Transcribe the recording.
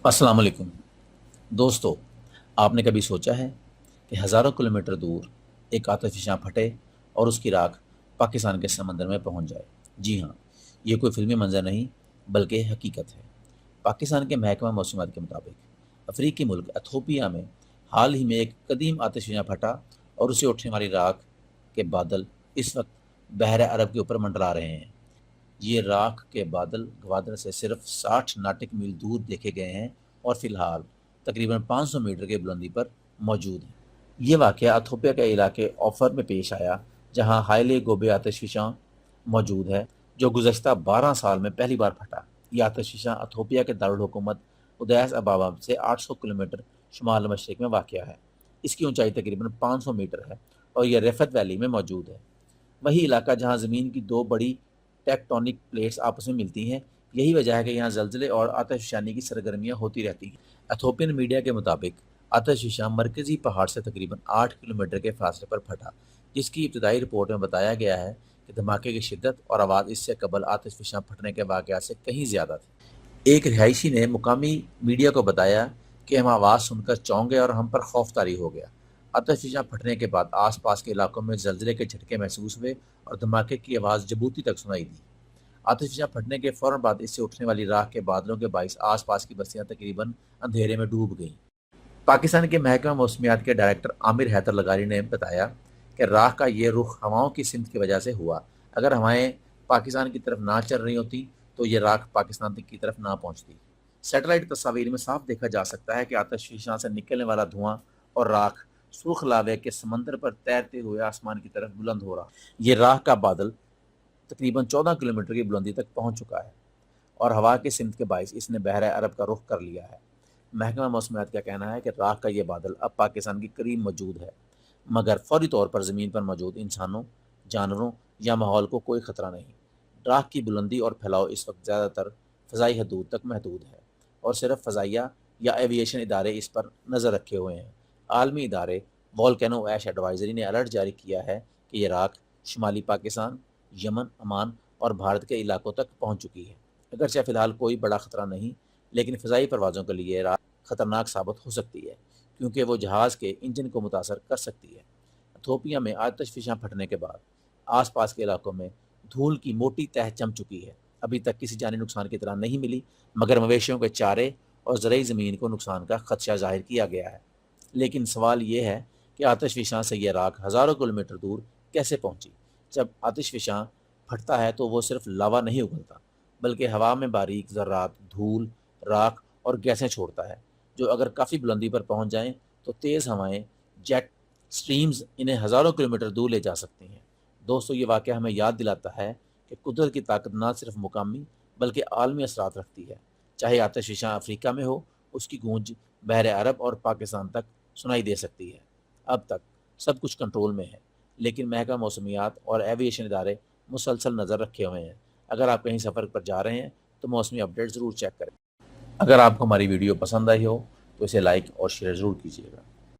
अस्सलाम वालेकुम दोस्तों। आपने कभी सोचा है कि हज़ारों किलोमीटर दूर एक आतिशफ़शां फटे और उसकी राख पाकिस्तान के समंदर में पहुंच जाए? जी हाँ, ये कोई फिल्मी मंजर नहीं बल्कि हकीकत है। पाकिस्तान के महकमा मौसमियात के मुताबिक अफ्रीकी मुल्क एथोपिया में हाल ही में एक कदीम आतिशफ़शां फटा और उसे उठने वाली राख के बादल इस वक्त बहर अरब के ऊपर मंडरा रहे हैं। ये राख के बादल गवादर से सिर्फ 60 नाटिक मील दूर देखे गए हैं और फिलहाल तकरीबन 500 मीटर की बुलंदी पर मौजूद हैं। ये वाक़या इथोपिया के इलाके ऑफर में पेश आया, जहां हाइले गोबे आतिशफ़शां मौजूद है, जो गुज़श्ता 12 साल में पहली बार फटा। यह आतिशफ़शां इथोपिया के दारुल हुकूमत उदैस अबाबा से 800 किलोमीटर शुमाल मशरिक में वाक़या है। इसकी ऊंचाई तकरीबन 500 मीटर है और यह रेफत वैली में मौजूद है। वही इलाका जहाँ ज़मीन की दो बड़ी टेक्टोनिक प्लेट्स आपस में मिलती हैं। यही वजह है कि यहाँ ज़लज़ले और आतिशफ़शानी की सरगर्मियाँ होती रहती हैं। एथोपियन मीडिया के मुताबिक आतिशफ़शां मरकज़ी पहाड़ से तकरीबन 8 किलोमीटर के फासले पर फटा, जिसकी इब्तदाई रिपोर्ट में बताया गया है कि धमाके की शिद्दत और आवाज़ इससे कबल आतिशफ़शां फटने के वाक़यात से कहीं ज़्यादा थी। एक रिहायशी ने मुकामी मीडिया को बताया कि हम आवाज़ सुनकर चौंक गए और हम पर खौफ तारी हो गया। आतिशफ़शां फटने के बाद आसपास के इलाकों में ज़लज़ले के झटके महसूस हुए और धमाके की आवाज़ जबूती तक सुनाई दी। आतिशफ़शां फटने के फ़ौरन बाद इससे उठने वाली राख के बादलों के बाइस आसपास की बस्तियां तकरीबन अंधेरे में डूब गईं। पाकिस्तान के महकमा मौसमियात के डायरेक्टर आमिर हैदर लगारी ने बताया कि राख का ये रुख हवाओं की सिमत की वजह से हुआ। अगर हवाएं पाकिस्तान की तरफ ना चल रही होती तो ये राख पाकिस्तान की तरफ ना पहुंचती। सैटेलाइट तस्वीर में साफ देखा जा सकता है कि आतिशफ़शां से निकलने वाला धुआं और राख सूख लावे के समंदर पर तैरते हुए आसमान की तरफ बुलंद हो रहा। ये राख का बादल तकरीबन 14 किलोमीटर की बुलंदी तक पहुंच चुका है और हवा की सिमत के बायस इसने बहर अरब का रुख कर लिया है। महकमा मौसमियात का कहना है कि राख का ये बादल अब पाकिस्तान के करीब मौजूद है, मगर फौरी तौर पर ज़मीन पर मौजूद इंसानों, जानवरों या माहौल को कोई ख़तरा नहीं। राख की बुलंदी और फैलाव इस वक्त ज़्यादातर फ़ज़ाई हदूद तक महदूद है और सिर्फ फ़ज़ाइया या एविएशन इदारे इस पर नज़र रखे हुए हैं। आलमी इदारे वोल्केनो ऐश एडवाइजरी ने अलर्ट जारी किया है कि ये राख शुमाली पाकिस्तान, यमन, ओमान और भारत के इलाकों तक पहुंच चुकी है। अगरचे फ़िलहाल कोई बड़ा ख़तरा नहीं, लेकिन फ़ज़ाई परवाज़ों के लिए राख ख़तरनाक साबित हो सकती है, क्योंकि वो जहाज़ के इंजन को मुतासर कर सकती है। इथोपिया में आतिशफ़शां फटने के बाद आसपास के इलाकों में धूल की मोटी तह जम चुकी है। अभी तक किसी जानी नुकसान की इतला नहीं मिली, मगर मवेशियों के चारे और ज़रई ज़मीन को नुकसान का खदशा ज़ाहिर किया गया है। लेकिन सवाल ये है कि आतिशफ़शां से ये राख हज़ारों किलोमीटर दूर कैसे पहुंची? जब आतिशफ़शां फटता है तो वो सिर्फ लावा नहीं उगलता, बल्कि हवा में बारीक ज़र्रात, धूल, राख और गैसें छोड़ता है, जो अगर काफ़ी बुलंदी पर पहुंच जाएं तो तेज़ हवाएं, जेट स्ट्रीम्स इन्हें हज़ारों किलोमीटर दूर ले जा सकती हैं। दोस्तों, ये वाक़या हमें याद दिलाता है कि कुदरत की ताकत न सिर्फ मुकामी बल्कि आलमी असरात रखती है। चाहे आतिशफ़शां अफ्रीका में हो, उसकी गूंज बहर अरब और पाकिस्तान तक सुनाई दे सकती है। अब तक सब कुछ कंट्रोल में है, लेकिन महकमा मौसमियात और एविएशन इदारे मुसलसल नज़र रखे हुए हैं। अगर आप कहीं सफ़र पर जा रहे हैं तो मौसमी अपडेट ज़रूर चेक करें। अगर आपको हमारी वीडियो पसंद आई हो तो इसे लाइक और शेयर ज़रूर कीजिएगा।